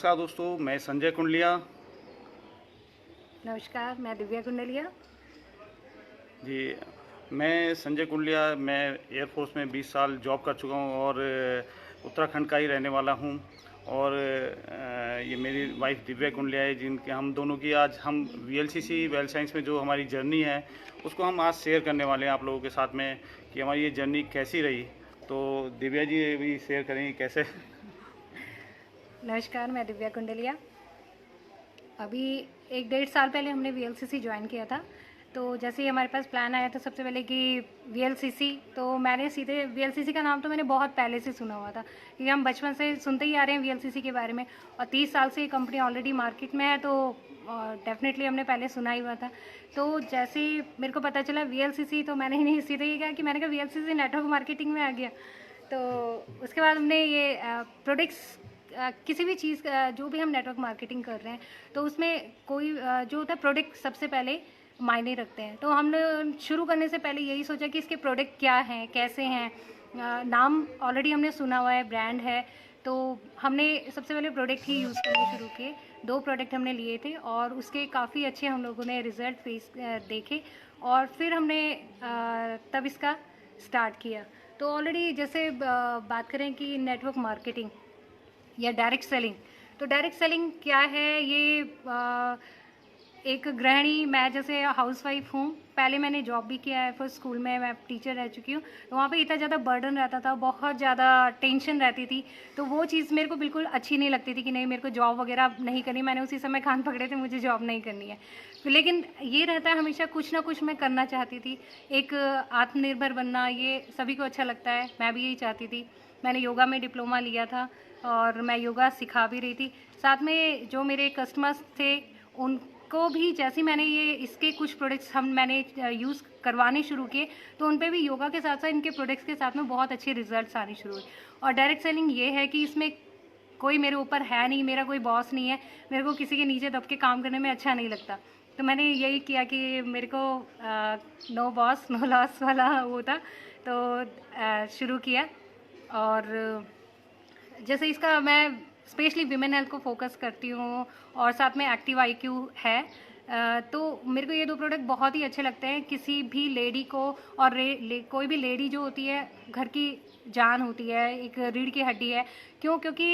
नमस्कार दोस्तों, मैं संजय कुंडलिया। नमस्कार, मैं दिव्या कुंडलिया। जी, मैं संजय कुंडलिया। मैं एयरफोर्स में 20 साल जॉब कर चुका हूँ और उत्तराखंड का ही रहने वाला हूँ। और ये मेरी वाइफ दिव्या कुंडलिया है, जिनके हम दोनों की आज हम वीएलसीसी वेल साइंस में जो हमारी जर्नी है उसको हम आज शेयर करने वाले हैं आप लोगों के साथ में कि हमारी ये जर्नी कैसी रही। तो दिव्या जी भी शेयर करेंगी कैसे। नमस्कार, मैं दिव्या कुंडलिया। अभी 1 डेढ़ साल पहले हमने वीएलसीसी ज्वाइन किया था। तो जैसे ही हमारे पास प्लान आया था सबसे पहले कि वीएलसीसी, तो मैंने सीधे वीएलसीसी का नाम तो मैंने बहुत पहले से सुना हुआ था, क्योंकि हम बचपन से सुनते ही आ रहे हैं वीएलसीसी के बारे में। और 30 साल से ये कंपनी ऑलरेडी मार्केट में है, तो डेफिनेटली हमने पहले सुना ही हुआ था। तो जैसे ही मेरे को पता चला वीएलसीसी, तो मैंने ही नहीं सीधे ये कहा कि मैंने कहा वीएलसीसी नेटवर्क मार्केटिंग में आ गया। तो उसके बाद हमने ये प्रोडक्ट्स, किसी भी चीज़ का जो भी हम नेटवर्क मार्केटिंग कर रहे हैं, तो उसमें कोई जो होता है प्रोडक्ट सबसे पहले मायने रखते हैं। तो हमने शुरू करने से पहले यही सोचा कि इसके प्रोडक्ट क्या हैं, कैसे हैं। नाम ऑलरेडी हमने सुना हुआ है, ब्रांड है, तो हमने सबसे पहले प्रोडक्ट ही यूज़ करने शुरू किए। 2 प्रोडक्ट हमने लिए थे और उसके काफ़ी अच्छे हम लोगों ने रिज़ल्ट फेस देखे, और फिर हमने तब इसका स्टार्ट किया। तो ऑलरेडी जैसे बात करें कि नेटवर्क मार्केटिंग या डायरेक्ट सेलिंग, तो डायरेक्ट सेलिंग क्या है, ये एक गृहिणी, मैं जैसे हाउसवाइफ हूँ, पहले मैंने जॉब भी किया है, फर्स्ट स्कूल में मैं टीचर रह चुकी हूँ। तो वहाँ पे इतना ज़्यादा बर्डन रहता था, बहुत ज़्यादा टेंशन रहती थी। तो वो चीज़ मेरे को बिल्कुल अच्छी नहीं लगती थी कि नहीं, मेरे को जॉब वगैरह नहीं करनी। मैंने उसी समय कान पकड़े थे, मुझे जॉब नहीं करनी है। लेकिन ये रहता है हमेशा कुछ ना कुछ मैं करना चाहती थी। एक आत्मनिर्भर बनना, ये सभी को अच्छा लगता है, मैं भी यही चाहती थी। मैंने योगा में डिप्लोमा लिया था और मैं योगा सिखा भी रही थी। साथ में जो मेरे कस्टमर्स थे उनको भी, जैसे मैंने ये इसके कुछ प्रोडक्ट्स मैंने यूज़ करवाने शुरू किए, तो उन पे भी योगा के साथ साथ इनके प्रोडक्ट्स के साथ में बहुत अच्छे रिजल्ट्स आने शुरू हुए। और डायरेक्ट सेलिंग ये है कि इसमें कोई मेरे ऊपर है नहीं, मेरा कोई बॉस नहीं है, मेरे को किसी के नीचे दब के काम करने में अच्छा नहीं लगता। तो मैंने यही किया कि मेरे को नो बॉस नो लॉस वाला वो था, तो शुरू किया। और जैसे इसका मैं स्पेशली विमेन हेल्थ को फोकस करती हूँ, और साथ में एक्टिव आईक्यू है। तो मेरे को ये 2 प्रोडक्ट बहुत ही अच्छे लगते हैं किसी भी लेडी को। और कोई भी लेडी जो होती है, घर की जान होती है, एक रीढ़ की हड्डी है। क्यों? क्योंकि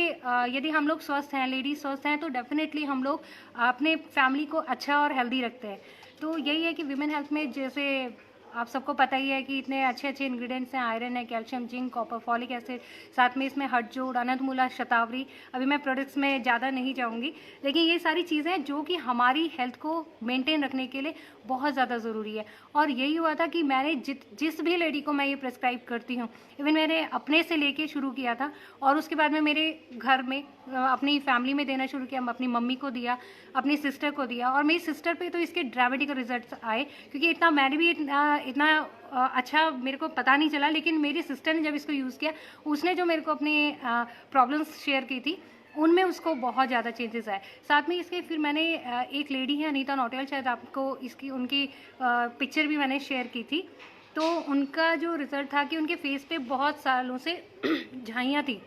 यदि हम लोग स्वस्थ हैं, लेडीज स्वस्थ हैं, तो डेफिनेटली हम लोग अपने फैमिली को अच्छा और हेल्दी रखते हैं। तो यही है कि विमेन हेल्थ में, जैसे आप सबको पता ही है कि इतने अच्छे अच्छे इंग्रेडिएंट्स हैं, आयरन है, calcium, zinc, copper, folic acid, साथ में इसमें हटजोड़, अनंतमूला, शतावरी। अभी मैं प्रोडक्ट्स में ज़्यादा नहीं जाऊँगी, लेकिन ये सारी चीज़ें जो कि हमारी हेल्थ को मेंटेन रखने के लिए बहुत ज़्यादा ज़रूरी है। और यही हुआ था कि मैंने जिस भी लेडी को मैं ये प्रेस्क्राइब करती हूँ, इवन मैंने अपने से लेके शुरू किया था, और उसके बाद में मेरे घर में अपनी फैमिली में देना शुरू किया। अपनी मम्मी को दिया, अपनी सिस्टर को दिया, और मेरी सिस्टर पे तो इसके ड्रामेटिक रिजल्ट्स आए, क्योंकि इतना मैंने भी इतना अच्छा मेरे को पता नहीं चला। लेकिन मेरी सिस्टर ने जब इसको यूज़ किया, उसने जो मेरे को अपनी प्रॉब्लम्स शेयर की थी, उनमें उसको बहुत ज़्यादा चेंजेस आए। साथ में इसके फिर मैंने एक लेडी है अनीता नौटियाल, शायद आपको इसकी उनकी पिक्चर भी मैंने शेयर की थी। तो उनका जो रिज़ल्ट था कि उनके फेस पे बहुत सालों से झाइयाँ थी।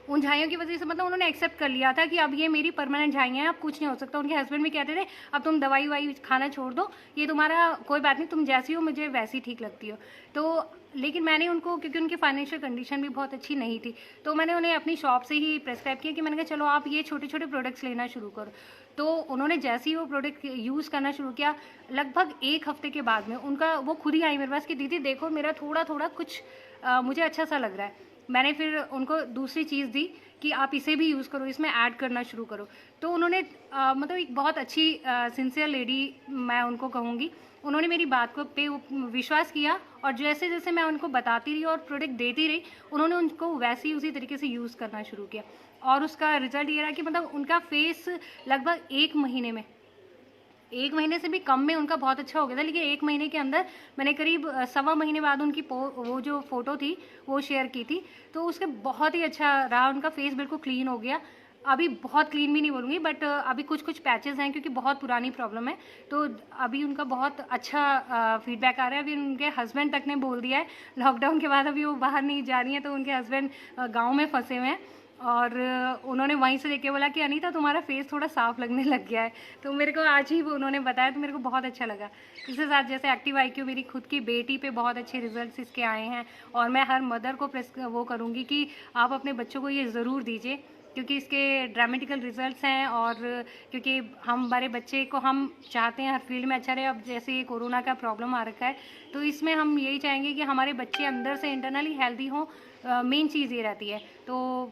उन झाइयों की वजह से मतलब उन्होंने एक्सेप्ट कर लिया था कि अब ये मेरी परमानेंट झाइयाँ हैं, अब कुछ नहीं हो सकता। उनके हस्बैंड भी कहते थे अब तुम दवाई वाई खाना छोड़ दो, ये तुम्हारा कोई बात नहीं, तुम जैसी हो मुझे वैसी ठीक लगती हो। तो लेकिन मैंने उनको, क्योंकि उनकी फाइनेंशियल कंडीशन भी बहुत अच्छी नहीं थी, तो मैंने उन्हें अपनी शॉप से ही प्रेस्क्राइब किया कि मैंने कहा चलो आप ये छोटे छोटे प्रोडक्ट्स लेना शुरू करो। तो उन्होंने जैसे ही वो प्रोडक्ट यूज़ करना शुरू किया, लगभग 1 हफ्ते के बाद में उनका वो खुद ही आई मेरे पास कि दीदी देखो मेरा थोड़ा थोड़ा कुछ मुझे अच्छा सा लग रहा है। मैंने फिर उनको दूसरी चीज़ दी कि आप इसे भी यूज़ करो, इसमें ऐड करना शुरू करो। तो उन्होंने मतलब एक बहुत अच्छी सिंसियर लेडी मैं उनको कहूँगी, उन्होंने मेरी बात को पे विश्वास किया, और जैसे जैसे मैं उनको बताती रही और प्रोडक्ट देती रही, उन्होंने उनको वैसे ही उसी तरीके से यूज़ करना शुरू किया। और उसका रिजल्ट ये रहा कि मतलब उनका फेस लगभग 1 महीने से भी कम में उनका बहुत अच्छा हो गया था। लेकिन 1 महीने के अंदर मैंने करीब 1.25 महीने बाद उनकी वो जो फ़ोटो थी वो शेयर की थी, तो उसके बहुत ही अच्छा रहा। उनका फेस बिल्कुल क्लीन हो गया। अभी बहुत क्लीन भी नहीं बोलूँगी, बट अभी कुछ कुछ पैचेस हैं, क्योंकि बहुत पुरानी प्रॉब्लम है। तो अभी उनका बहुत अच्छा फीडबैक आ रहा है। अभी उनके हस्बैंड तक ने बोल दिया है, लॉकडाउन के बाद अभी वो बाहर नहीं जा रही हैं, तो उनके हस्बैंड गाँव में फंसे हुए हैं। और उन्होंने वहीं से देख के बोला कि अनीता तुम्हारा फेस थोड़ा साफ लगने लग गया है। तो मेरे को आज ही वो उन्होंने बताया तो मेरे को बहुत अच्छा लगा। इसके साथ जैसे एक्टिव IQ मेरी खुद की बेटी पे बहुत अच्छे रिजल्ट्स इसके आए हैं, और मैं हर मदर को वो करूँगी कि आप अपने बच्चों को ये ज़रूर दीजिए, क्योंकि इसके ड्रामेटिकल रिजल्ट्स हैं। और क्योंकि हमारे बच्चे को हम चाहते हैं हर फील्ड में अच्छा रहे। अब जैसे ये कोरोना का प्रॉब्लम आ रखा है, तो इसमें हम यही चाहेंगे कि हमारे बच्चे अंदर से इंटरनली हेल्दी हों। मेन चीज़ ये रहती है। तो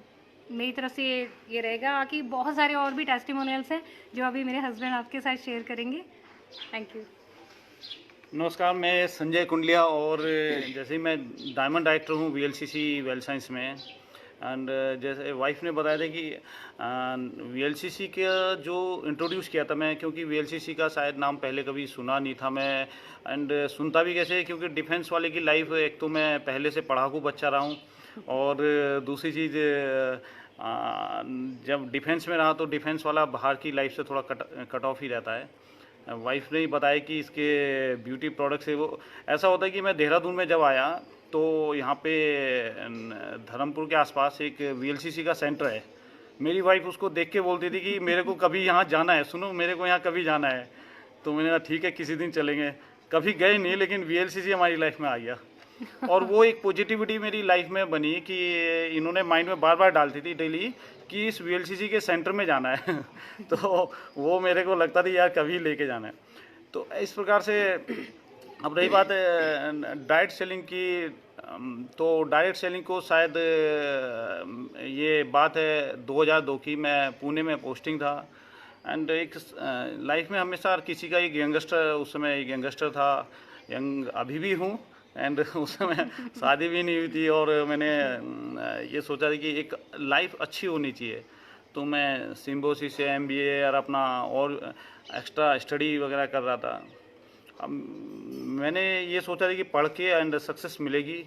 मेरी तरफ से ये रहेगा। बाकी बहुत सारे और भी टेस्टिमोनियल्स हैं जो अभी मेरे हस्बैंड आपके साथ शेयर करेंगे। Thank you. नमस्कार, मैं संजय कुंडलिया और जैसे ही मैं डायमंड डायरेक्टर हूँ VLCC वेल साइंस में। एंड जैसे वाइफ ने बताया था कि VLCC का जो इंट्रोड्यूस किया था मैं, क्योंकि VLCC का शायद नाम पहले कभी सुना नहीं था मैं। एंड सुनता भी कैसे, क्योंकि डिफेंस वाले की लाइफ, एक तो मैं पहले से पढ़ाकू बच्चा रहा हूँ, और दूसरी चीज़ जब डिफेंस में रहा तो डिफेंस वाला बाहर की लाइफ से थोड़ा कट ऑफ ही रहता है। वाइफ ने ही बताया कि इसके ब्यूटी प्रोडक्ट से वो ऐसा होता है कि मैं देहरादून में जब आया तो यहाँ पे धर्मपुर के आसपास एक VLCC का सेंटर है। मेरी वाइफ उसको देख के बोलती थी कि मेरे को कभी यहाँ जाना है, सुनो मेरे को यहाँ कभी जाना है। तो मैंने कहा ठीक है, किसी दिन चलेंगे। कभी गए नहीं, लेकिन VLCC हमारी लाइफ में आ गया। और वो एक पॉजिटिविटी मेरी लाइफ में बनी कि इन्होंने माइंड में बार बार डालती थी डेली कि इस VLCC के सेंटर में जाना है। तो वो मेरे को लगता था यार कभी लेके जाना है। तो इस प्रकार से अब रही बात डायरेक्ट सेलिंग की, तो डायरेक्ट सेलिंग को शायद ये बात है 2002 की। मैं पुणे में पोस्टिंग था। एंड एक लाइफ में हमेशा किसी का एक यंगस्टर, उस समय एक यंगस्टर था, यंग अभी भी हूँ। एंड उस समय शादी भी नहीं हुई थी, और मैंने ये सोचा था कि एक लाइफ अच्छी होनी चाहिए। तो मैं सिम्बोसिस से MBA और अपना और एक्स्ट्रा स्टडी वगैरह कर रहा था। अब मैंने ये सोचा था कि पढ़ के एंड सक्सेस मिलेगी।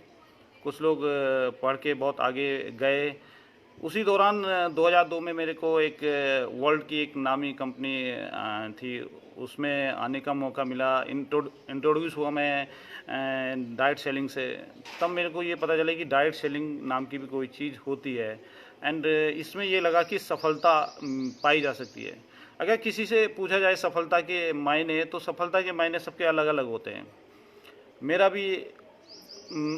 कुछ लोग पढ़ के बहुत आगे गए। उसी दौरान 2002 में मेरे को एक वर्ल्ड की एक नामी कंपनी थी, उसमें आने का मौका मिला। इंट्रोड्यूस हुआ मैं डायरेक्ट सेलिंग से। तब मेरे को ये पता चला कि डायरेक्ट सेलिंग नाम की भी कोई चीज़ होती है। एंड इसमें ये लगा कि सफलता पाई जा सकती है। अगर किसी से पूछा जाए सफलता के मायने, तो सफलता के मायने सबके अलग अलग होते हैं। मेरा भी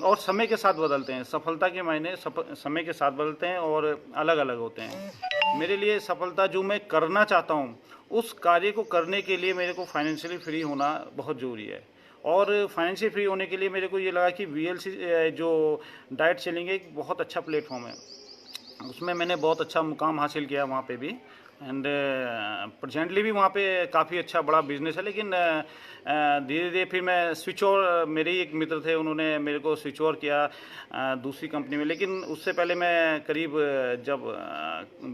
और समय के साथ बदलते हैं। सफलता के मायने समय के साथ बदलते हैं और अलग अलग होते हैं। मेरे लिए सफलता जो मैं करना चाहता हूँ, उस कार्य को करने के लिए मेरे को फाइनेंशियली फ्री होना बहुत ज़रूरी है। और फाइनेंशियली फ्री होने के लिए मेरे को ये लगा कि VLCC जो डायरेक्ट सेलिंग है, एक बहुत अच्छा प्लेटफॉर्म है। उसमें मैंने बहुत अच्छा मुकाम हासिल किया वहाँ पे भी। एंड प्रेजेंटली भी वहाँ पे काफ़ी अच्छा बड़ा बिजनेस है। लेकिन धीरे धीरे फिर मैं स्विच ओवर, मेरे ही एक मित्र थे, उन्होंने मेरे को स्विच ओवर किया दूसरी कंपनी में। लेकिन उससे पहले मैं करीब जब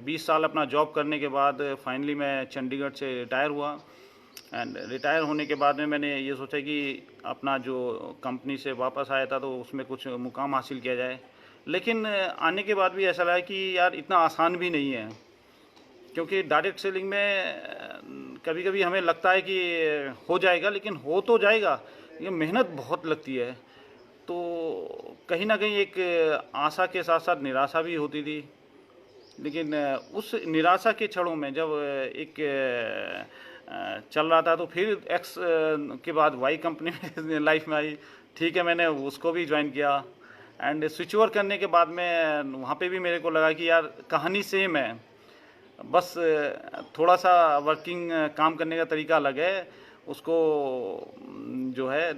20 साल अपना जॉब करने के बाद फाइनली मैं चंडीगढ़ से रिटायर हुआ। एंड रिटायर होने के बाद में मैंने ये सोचा कि अपना जो कंपनी से वापस आया था तो उसमें कुछ मुकाम हासिल किया जाए। लेकिन आने के बाद भी ऐसा लगा कि यार इतना आसान भी नहीं है, क्योंकि डायरेक्ट सेलिंग में कभी कभी हमें लगता है कि हो जाएगा, लेकिन हो तो जाएगा, ये मेहनत बहुत लगती है। तो कहीं ना कहीं एक आशा के साथ साथ निराशा भी होती थी। लेकिन उस निराशा के क्षणों में जब एक चल रहा था, तो फिर X के बाद Y कंपनी में लाइफ में आई। ठीक है, मैंने उसको भी ज्वाइन किया। एंड स्विच ओवर करने के बाद में वहाँ पे भी मेरे को लगा कि यार कहानी सेम है, बस थोड़ा सा वर्किंग काम करने का तरीका अलग है, उसको जो है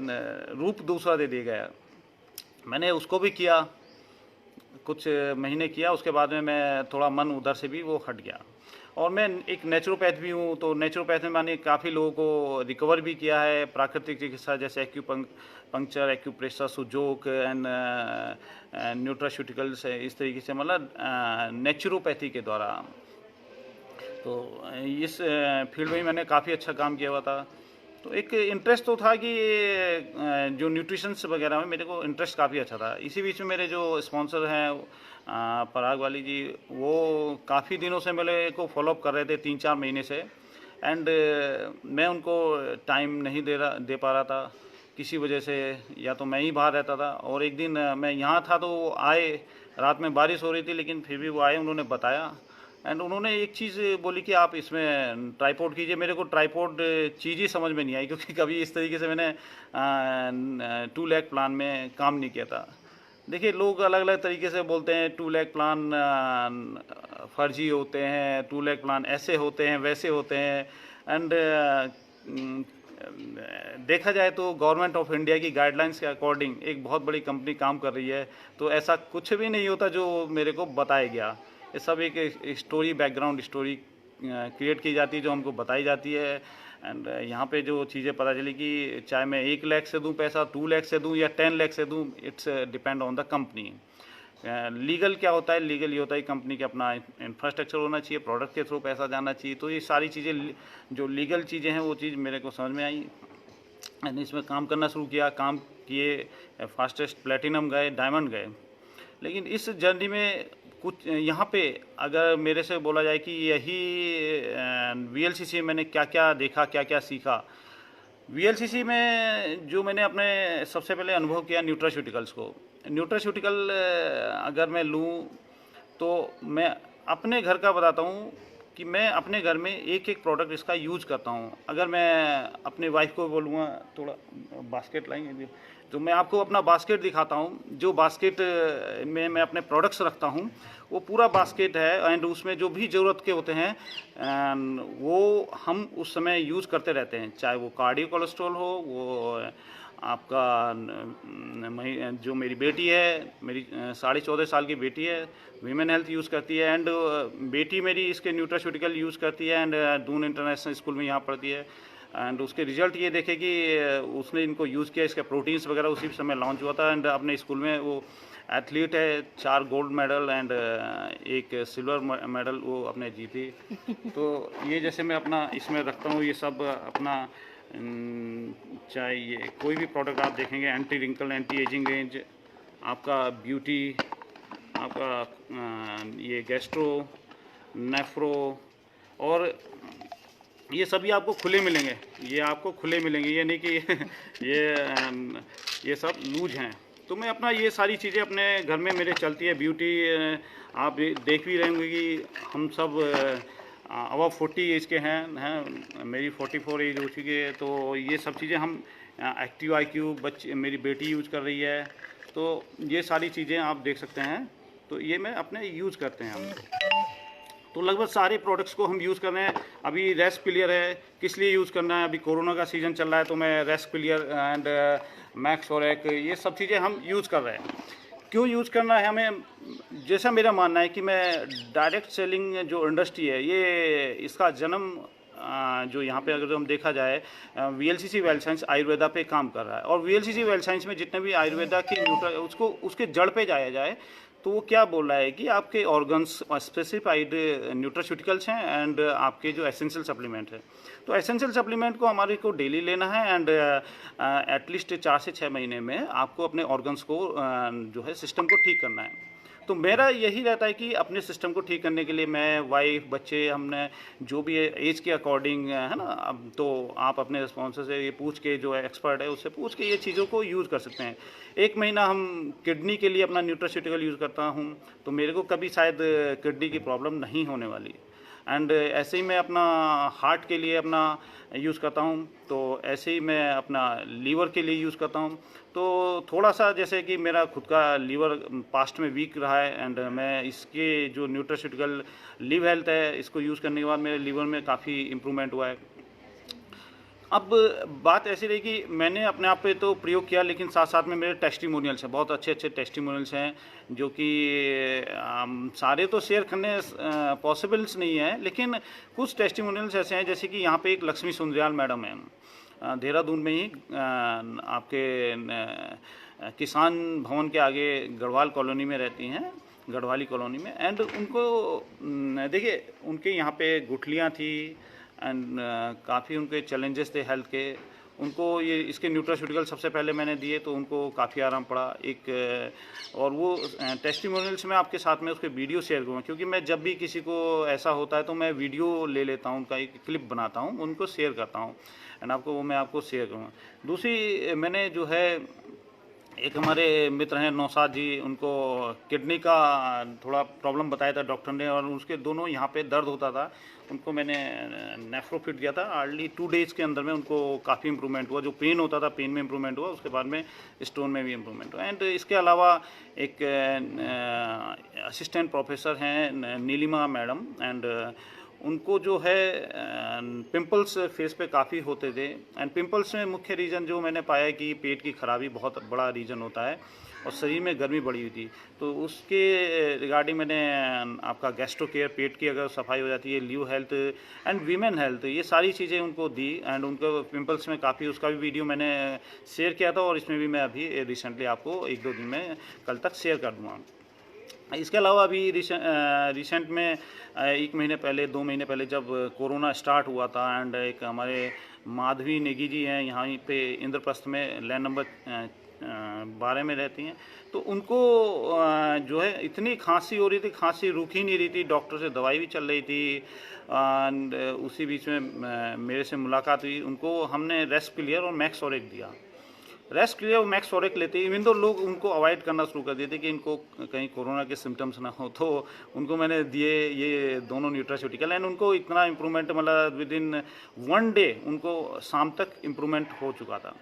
रूप दूसरा दे दिया गया। मैंने उसको भी किया, कुछ महीने किया। उसके बाद में मैं थोड़ा मन उधर से भी वो हट गया। और मैं एक नेचुरोपैथ भी हूँ। तो नेचुरोपैथ में मैंने काफ़ी लोगों को रिकवर भी किया है। प्राकृतिक चिकित्सा जैसे acupuncture, acupressure, Sujok and nutraceuticals, इस तरीके से, मतलब नेचुरोपैथी के द्वारा। तो इस फील्ड में मैंने काफ़ी अच्छा काम किया हुआ था। तो एक इंटरेस्ट तो था कि जो न्यूट्रिशंस वगैरह में मेरे को इंटरेस्ट काफ़ी अच्छा था। इसी बीच में मेरे जो स्पॉन्सर हैं पराग वाली जी, वो काफ़ी दिनों से मेरे को फॉलोअप कर रहे थे, 3-4 महीने से। एंड मैं उनको टाइम नहीं दे पा रहा था। किसी वजह से, या तो मैं ही बाहर रहता था, और एक दिन मैं यहाँ था तो वो आए, रात में बारिश हो रही थी लेकिन फिर भी वो आए, उन्होंने बताया एंड उन्होंने एक चीज़ बोली कि आप इसमें ट्राईपोड कीजिए। मेरे को ट्राईपोड चीज़ ही समझ में नहीं आई, क्योंकि कभी इस तरीके से मैंने 2 लाख प्लान में काम नहीं किया था। देखिए, लोग अलग अलग तरीके से बोलते हैं 2 लाख प्लान फर्जी होते हैं, 2 लाख प्लान ऐसे होते हैं वैसे होते हैं, एंड देखा जाए तो गवर्नमेंट ऑफ इंडिया की गाइडलाइंस के अकॉर्डिंग एक बहुत बड़ी कंपनी काम कर रही है, तो ऐसा कुछ भी नहीं होता जो मेरे को बताया गया। ये सब एक स्टोरी, बैकग्राउंड स्टोरी क्रिएट की जाती है जो हमको बताई जाती है। एंड यहाँ पे जो चीज़ें पता चली कि चाहे मैं 1 लाख से दूँ पैसा, 2 लाख से दूँ या 10 लाख से दूँ, it's depend on the company. Legal क्या होता है? लीगल ये होता है कंपनी के अपना इंफ्रास्ट्रक्चर होना चाहिए, प्रोडक्ट के थ्रू पैसा जाना चाहिए। तो ये सारी चीज़ें, जो लीगल चीज़ें हैं, वो चीज़ मेरे को समझ में आई एंड इसमें काम करना शुरू किया। काम किए, फास्टेस्ट प्लेटिनम गए, डायमंड गए। लेकिन इस जर्नी में कुछ यहाँ पे अगर मेरे से बोला जाए कि यही वीएलसीसी मैंने क्या क्या देखा, क्या क्या सीखा। वीएलसीसी में जो मैंने अपने सबसे पहले अनुभव किया न्यूट्रास्यूटिकल्स को। न्यूट्रास्यूटिकल अगर मैं लूँ तो मैं अपने घर का बताता हूँ कि मैं अपने घर में एक एक प्रोडक्ट इसका यूज करता हूँ। अगर मैं अपने वाइफ को बोलूँगा थोड़ा बास्केट लाएंगे, तो मैं आपको अपना बास्केट दिखाता हूँ। जो बास्केट में मैं अपने प्रोडक्ट्स रखता हूँ वो पूरा बास्केट है एंड उसमें जो भी ज़रूरत के होते हैं वो हम उस समय यूज़ करते रहते हैं। चाहे वो कार्डियो कोलेस्ट्रॉल हो, वो आपका जो मेरी बेटी है, मेरी 14.5 साल की बेटी है, वीमेन हेल्थ यूज़ करती है एंड बेटी मेरी इसके न्यूट्रास्यूटिकल यूज़ करती है एंड दून इंटरनेशनल स्कूल में यहाँ पढ़ती है। एंड उसके रिजल्ट ये देखे कि उसने इनको यूज़ किया, इसके प्रोटीन्स वगैरह उसी समय लॉन्च हुआ था एंड अपने स्कूल में वो एथलीट है, 4 gold medal and 1 silver medal वो अपने जीती। तो ये जैसे मैं अपना इसमें रखता हूँ, ये सब अपना चाहे ये कोई भी प्रोडक्ट आप देखेंगे, anti wrinkle, anti ageing range, आपका ब्यूटी, आपका ये गैस्ट्रो, नेफ्रो, और ये सभी आपको खुले मिलेंगे। ये आपको खुले मिलेंगे, ये नहीं कि ये सब लूज हैं। तो मैं अपना ये सारी चीज़ें अपने घर में मेरे चलती है। ब्यूटी आप देख भी रहे होंगे कि हम सब अबव 40 एज के हैं, मेरी 44 एज हो चुकी है। तो ये सब चीज़ें हम एक्टिव IQ बच्चे, मेरी बेटी यूज़ कर रही है। तो ये सारी चीज़ें आप देख सकते हैं। तो ये मैं अपने यूज़ करते हैं हम। तो लगभग सारे प्रोडक्ट्स को हम यूज़ कर रहे हैं। अभी रेस्ट क्लियर है, किस लिए यूज़ करना है? अभी कोरोना का सीज़न चल रहा है तो मैं रेस्ट क्लियर एंड मैक्स और ये सब चीज़ें हम यूज़ कर रहे हैं। क्यों यूज़ करना है हमें? जैसा मेरा मानना है कि मैं डायरेक्ट सेलिंग जो इंडस्ट्री है, ये इसका जन्म जो यहाँ पे अगर हम देखा जाए, वीएलसीसी वेल साइंस आयुर्वेदा पे काम कर रहा है। और वीएलसीसी वेल साइंस में जितने भी आयुर्वेदा के उसको उसके जड़ पे जाया जाए तो वो क्या बोल रहा है कि आपके ऑर्गन्स स्पेसिफाइड न्यूट्रास्यूटिकल्स हैं एंड आपके जो एसेंशियल सप्लीमेंट है। तो एसेंशियल सप्लीमेंट को हमारे को डेली लेना है एंड एटलीस्ट 4 से 6 महीने में आपको अपने ऑर्गन्स को जो है सिस्टम को ठीक करना है। तो मेरा यही रहता है कि अपने सिस्टम को ठीक करने के लिए मैं, वाइफ, बच्चे, हमने जो भी एज के अकॉर्डिंग है ना, अब तो आप अपने स्पॉन्सर से ये पूछ के, जो एक्सपर्ट है उससे पूछ के ये चीज़ों को यूज़ कर सकते हैं। 1 महीना हम किडनी के लिए अपना न्यूट्रास्यूटिकल यूज़ करता हूँ तो मेरे को कभी शायद किडनी की प्रॉब्लम नहीं होने वाली। एंड ऐसे ही मैं अपना हार्ट के लिए अपना यूज़ करता हूँ, तो ऐसे ही मैं अपना लीवर के लिए यूज़ करता हूँ। तो थोड़ा सा जैसे कि मेरा खुद का लीवर पास्ट में वीक रहा है एंड मैं इसके जो न्यूट्रास्यूटिकल लिव हेल्थ है, इसको यूज़ करने के बाद मेरे लीवर में काफ़ी इम्प्रूवमेंट हुआ है। अब बात ऐसी रही कि मैंने अपने आप पे तो प्रयोग किया, लेकिन साथ साथ में मेरे टेस्टिमोनियल्स हैं, बहुत अच्छे अच्छे टेस्टिमोनियल्स हैं, जो कि सारे तो शेयर करने पॉसिबल्स नहीं है, लेकिन कुछ टेस्टिमोनियल्स ऐसे हैं। जैसे कि यहाँ पे एक लक्ष्मी सुंदरियाल मैडम है, देहरादून में ही आपके किसान भवन के आगे गढ़वाल कॉलोनी में रहती हैं, गढ़वाली कॉलोनी में। एंड उनको देखिए, उनके यहाँ पे गुठलियाँ थी एंड काफ़ी उनके चैलेंजेस थे हेल्थ के। उनको ये इसके न्यूट्रास्यूटिकल सबसे पहले मैंने दिए तो उनको काफ़ी आराम पड़ा। और वो टेस्टिमोनियल्स मैं आपके साथ में उसके वीडियो शेयर करूँगा, क्योंकि मैं जब भी किसी को ऐसा होता है तो मैं वीडियो ले लेता हूँ, उनका एक क्लिप बनाता हूँ, उनको शेयर करता हूँ एंड मैं आपको शेयर करूँगा। दूसरी मैंने जो है, एक हमारे मित्र हैं नौशाद जी, उनको किडनी का थोड़ा प्रॉब्लम बताया था डॉक्टर ने, और उसके दोनों यहाँ पे दर्द होता था। उनको मैंने नेफ्रोफिट दिया था, हार्डली 2 डेज़ के अंदर में उनको काफ़ी इंप्रूवमेंट हुआ। जो पेन होता था, पेन में इंप्रूवमेंट हुआ, उसके बाद में स्टोन में भी इंप्रूवमेंट हुआ। एंड इसके अलावा एक असिस्टेंट प्रोफेसर हैं नीलिमा मैडम, एंड उनको जो है पिंपल्स फेस पे काफ़ी होते थे। एंड पिंपल्स में मुख्य रीज़न जो मैंने पाया कि पेट की खराबी बहुत बड़ा रीज़न होता है और शरीर में गर्मी बढ़ी हुई थी। तो उसके रिगार्डिंग मैंने आपका गैस्ट्रो केयर, पेट की अगर सफाई हो जाती है, live health and women health, ये सारी चीज़ें उनको दी। एंड उनको पिंपल्स में काफ़ी, उसका भी वीडियो मैंने शेयर किया था और इसमें भी मैं अभी रिसेंटली आपको 1-2 दिन में कल तक शेयर कर दूँगा। इसके अलावा अभी रिसेंट में 1 महीने पहले, 2 महीने पहले जब कोरोना स्टार्ट हुआ था, एंड एक हमारे माधवी नेगी जी हैं यहाँ पे इंद्रप्रस्थ में, लैंड नंबर 12 में रहती हैं। तो उनको जो है इतनी खांसी हो रही थी, खांसी रुक ही नहीं रही थी, डॉक्टर से दवाई भी चल रही थी। एंड उसी बीच में मेरे से मुलाकात हुई, उनको हमने रेस्पिलियर और मैक्सोरेक दिया। रेस्पिलियर और मैक्सोरेक लेते, इवन तो लोग उनको अवॉइड करना शुरू कर दिए थे कि इनको कहीं कोरोना के सिम्टम्स ना हो, तो उनको मैंने दिए ये दोनों न्यूट्रास्यूटिकल, एंड उनको इतना इम्प्रूवमेंट, मतलब विद इन 1 डे उनको शाम तक इम्प्रूवमेंट हो चुका था।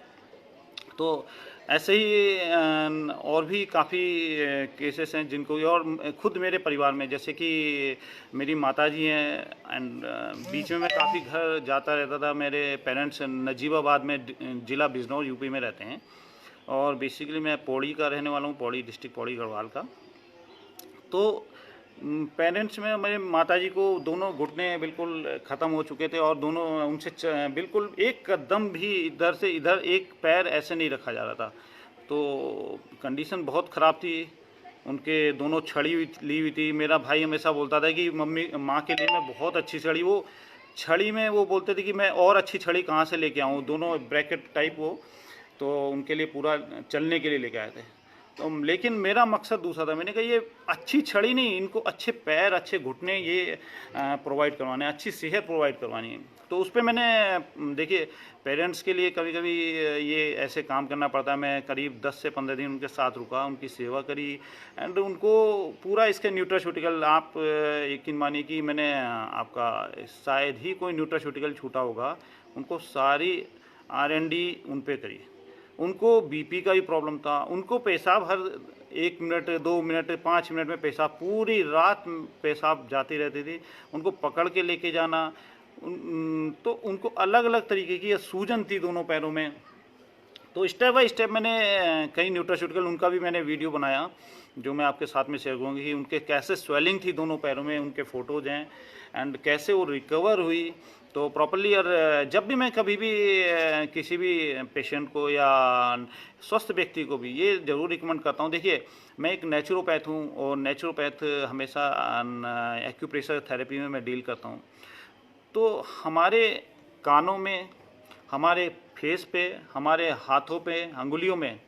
तो ऐसे ही और भी काफ़ी केसेस हैं जिनको, और खुद मेरे परिवार में, जैसे कि मेरी माताजी हैं, एंड बीच में मैं काफ़ी घर जाता रहता था। मेरे पेरेंट्स नजीबाबाद में, ज़िला बिजनौर, यूपी में रहते हैं, और बेसिकली मैं पौड़ी का रहने वाला हूँ, पौड़ी डिस्ट्रिक्ट, पौड़ी गढ़वाल का। तो पेरेंट्स में मेरे माताजी को दोनों घुटने बिल्कुल ख़त्म हो चुके थे, और दोनों उनसे बिल्कुल एक कदम भी इधर से इधर एक पैर ऐसे नहीं रखा जा रहा था। तो कंडीशन बहुत ख़राब थी, उनके दोनों छड़ी ली हुई थी। मेरा भाई हमेशा बोलता था कि माँ के लिए मैं बहुत अच्छी छड़ी, वो छड़ी में वो बोलते थे कि मैं और अच्छी छड़ी कहाँ से लेके आऊँ, दोनों ब्रैकेट टाइप वो, तो उनके लिए पूरा चलने के लिए लेके आए थे। तो लेकिन मेरा मकसद दूसरा था। मैंने कहा ये अच्छी छड़ी नहीं, इनको अच्छे पैर, अच्छे घुटने ये प्रोवाइड करवाने, अच्छी सेहत प्रोवाइड करवानी है। तो उस पर मैंने, देखिए पेरेंट्स के लिए कभी कभी ये ऐसे काम करना पड़ता है। मैं करीब 10 से 15 दिन उनके साथ रुका, उनकी सेवा करी, एंड उनको पूरा इसके न्यूट्रास्यूटिकल, आप यकीन मानिए कि मैंने आपका शायद ही कोई न्यूट्रास्यूटिकल छूटा होगा, उनको सारी R&D उन पे करी। उनको बीपी का भी प्रॉब्लम था, उनको पेशाब हर 1 मिनट, 2 मिनट, 5 मिनट में पेशाब, पूरी रात पेशाब जाती रहती थी, उनको पकड़ के लेके जाना। तो उनको अलग अलग तरीके की सूजन थी दोनों पैरों में। तो स्टेप बाय स्टेप मैंने कई न्यूट्रास्यूटिकल, उनका भी मैंने वीडियो बनाया जो मैं आपके साथ में शेयर करूँगी कि उनके कैसे स्वेलिंग थी दोनों पैरों में, उनके फ़ोटोज़ हैं, एंड कैसे वो रिकवर हुई। तो प्रॉपरली, और जब भी मैं कभी भी किसी भी पेशेंट को या स्वस्थ व्यक्ति को भी ये ज़रूर रिकमेंड करता हूँ। देखिए मैं एक नेचुरोपैथ हूँ, और नेचुरोपैथ हमेशा एक्यूप्रेशर थेरेपी में मैं डील करता हूँ। तो हमारे कानों में, हमारे फेस पे, हमारे हाथों पे, अंगुलियों में,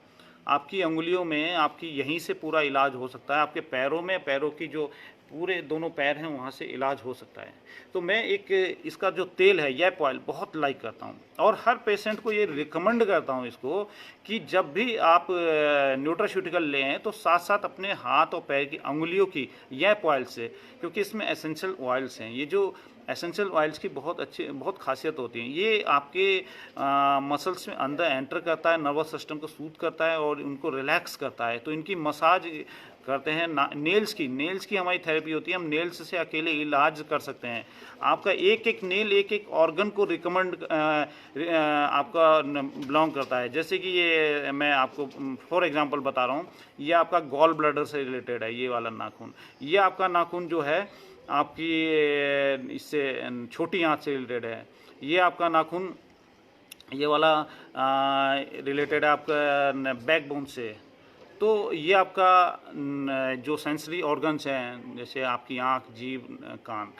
आपकी अंगुलियों में, आपकी यहीं से पूरा इलाज हो सकता है। आपके पैरों में, पैरों की जो पूरे दोनों पैर हैं वहाँ से इलाज हो सकता है। तो मैं एक इसका जो तेल है यैप ऑयल बहुत लाइक करता हूँ, और हर पेशेंट को ये रिकमेंड करता हूँ इसको कि जब भी आप न्यूट्रास्यूटिकल लें तो साथ साथ अपने हाथ और पैर की अंगुलियों की यैप ऑयल से, क्योंकि इसमें एसेंशियल ऑयल्स हैं। ये जो एसेंशियल ऑयल्स की बहुत खासियत होती है। ये आपके मसल्स में अंदर एंटर करता है, नर्वस सिस्टम को सूद करता है और उनको रिलैक्स करता है। तो इनकी मसाज करते हैं। नेल्स की हमारी थेरेपी होती है। हम नेल्स से अकेले इलाज कर सकते हैं। आपका एक एक नेल, एक एक ऑर्गन को रिकमेंड आपका बिलोंग करता है। जैसे कि ये मैं आपको फॉर एग्जांपल बता रहा हूँ, ये आपका गॉल ब्लैडर से रिलेटेड है। ये वाला नाखून, ये आपका नाखून जो है आपकी इससे छोटी आंत से रिलेटेड है। ये आपका नाखून, ये वाला रिलेटेड है आपका बैकबोन से। तो ये आपका जो सेंसरी ऑर्गन्स हैं, जैसे आपकी आँख, जीभ, कान,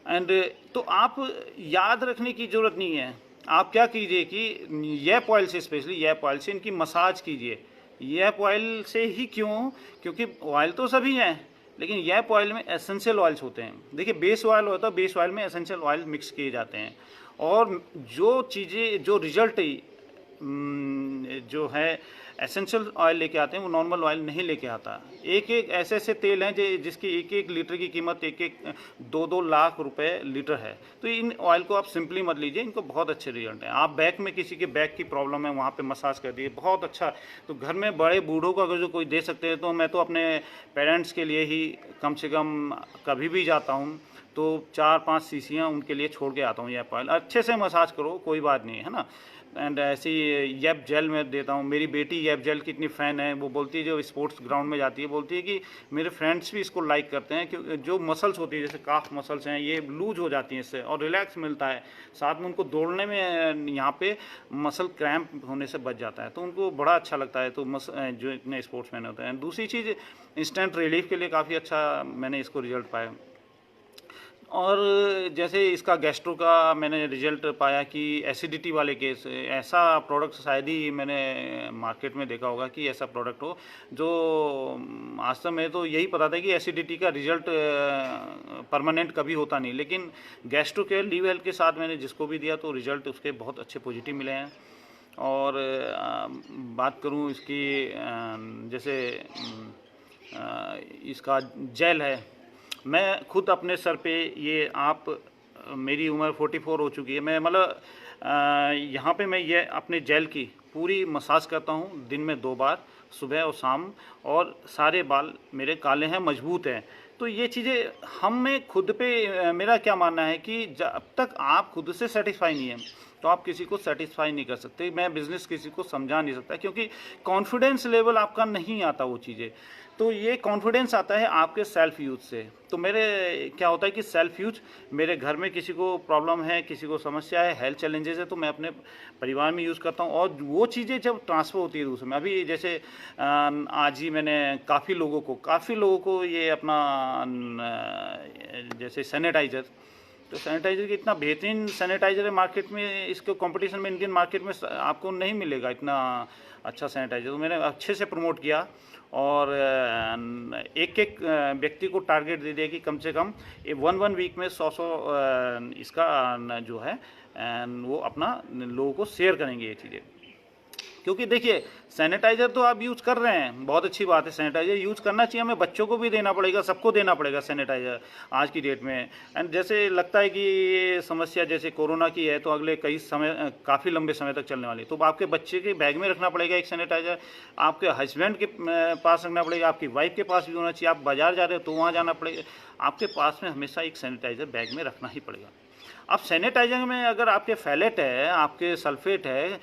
एंड तो आप याद रखने की ज़रूरत नहीं है। आप क्या कीजिए कि यैप ऑयल से, स्पेशली यैप ऑयल से इनकी मसाज कीजिए। यैप ऑयल से ही क्यों? क्योंकि ऑयल तो सभी हैं, लेकिन यैप ऑयल में एसेंशियल ऑयल्स होते हैं। देखिए बेस ऑयल होता है, बेस ऑयल में एसेंशियल ऑयल मिक्स किए जाते हैं, और जो चीज़ें, जो रिजल्ट जो है एसेंशियल ऑयल लेके आते हैं, वो नॉर्मल ऑयल नहीं लेके आता। एक एक ऐसे ऐसे तेल हैं जिसकी एक एक लीटर की कीमत एक एक 2-2 लाख रुपए लीटर है। तो इन ऑयल को आप सिंपली मत लीजिए, इनको बहुत अच्छे रिजल्ट हैं। आप बैक में, किसी के बैक की प्रॉब्लम है, वहाँ पे मसाज कर दिए, बहुत अच्छा। तो घर में बड़े बूढ़ों को अगर जो कोई दे सकते हैं, तो मैं तो अपने पेरेंट्स के लिए ही कम से कम कभी भी जाता हूँ तो 4-5 शीशियाँ उनके लिए छोड़ के आता हूँ। यह ऑयल अच्छे से मसाज करो, कोई बात नहीं है ना। एंड ऐसी येप जेल मैं देता हूँ। मेरी बेटी येप जेल की इतनी फ़ैन है, वो बोलती है, जो स्पोर्ट्स ग्राउंड में जाती है, बोलती है कि मेरे फ्रेंड्स भी इसको लाइक करते हैं, क्योंकि जो मसल्स होती है, जैसे काफ मसल्स हैं, ये लूज हो जाती हैं इससे, और रिलैक्स मिलता है। साथ में उनको दौड़ने में यहाँ पे मसल क्रैम्प होने से बच जाता है, तो उनको बड़ा अच्छा लगता है। तो जो इतने स्पोर्ट्समैन होते हैं। दूसरी चीज़, इंस्टेंट रिलीफ के लिए काफ़ी अच्छा मैंने इसको रिजल्ट पाया। और जैसे इसका गैस्ट्रो का मैंने रिजल्ट पाया कि एसिडिटी वाले केस, ऐसा प्रोडक्ट शायद ही मैंने मार्केट में देखा होगा कि ऐसा प्रोडक्ट हो जो, आज तक मैं तो यही पता था कि एसिडिटी का रिजल्ट परमानेंट कभी होता नहीं, लेकिन गैस्ट्रो केयर लीव हेल्थ के साथ मैंने जिसको भी दिया तो रिजल्ट उसके बहुत अच्छे पॉजिटिव मिले हैं। और बात करूं इसकी, जैसे इसका जेल है, मैं खुद अपने सर पे ये, आप, मेरी उम्र 44 हो चुकी है, मैं मतलब यहाँ पे मैं ये अपने जेल की पूरी मसाज करता हूँ दिन में 2 बार, सुबह और शाम, और सारे बाल मेरे काले हैं, मजबूत हैं। तो ये चीज़ें हमें खुद पे, मेरा क्या मानना है कि जब तक आप खुद से सेटिस्फाई नहीं है, तो आप किसी को सेटिस्फाई नहीं कर सकते। मैं बिज़नेस किसी को समझा नहीं सकता, क्योंकि कॉन्फिडेंस लेवल आपका नहीं आता वो चीज़ें। तो ये कॉन्फिडेंस आता है आपके सेल्फ यूज से। तो मेरे क्या होता है कि सेल्फ यूज, मेरे घर में किसी को प्रॉब्लम है, किसी को समस्या है, हेल्थ चैलेंजेस है, तो मैं अपने परिवार में यूज़ करता हूँ। और वो चीज़ें जब ट्रांसफ़र होती है दूसरे में, अभी जैसे आज ही मैंने काफ़ी लोगों को ये अपना जैसे सैनिटाइज़र, तो सैनिटाइज़र की इतना बेहतरीन सैनिटाइज़र है मार्केट में, इसको कंपटीशन में इंडियन मार्केट में आपको नहीं मिलेगा इतना अच्छा सैनिटाइज़र। तो मैंने अच्छे से प्रमोट किया, और एक एक व्यक्ति को टारगेट दे दिया कि कम से कम 1 वीक में 100 इसका जो है वो अपना लोगों को शेयर करेंगे ये चीज़ें। क्योंकि देखिए सैनिटाइज़र तो आप यूज़ कर रहे हैं, बहुत अच्छी बात है, सैनिटाइज़र यूज़ करना चाहिए, हमें बच्चों को भी देना पड़ेगा, सबको देना पड़ेगा सैनिटाइज़र आज की डेट में। एंड जैसे लगता है कि ये समस्या जैसे कोरोना की है, तो अगले कई समय, काफ़ी लंबे समय तक चलने वाली है, तो आपके बच्चे के बैग में रखना पड़ेगा एक सैनिटाइज़र, आपके हस्बैंड के पास रखना पड़ेगा, आपकी वाइफ के पास भी होना चाहिए, आप बाज़ार जा रहे हो तो वहाँ जाना पड़ेगा, आपके पास में हमेशा एक सैनिटाइज़र बैग में रखना ही पड़ेगा। अब सैनिटाइजर में अगर आपके फैलेट है, आपके सल्फेट है,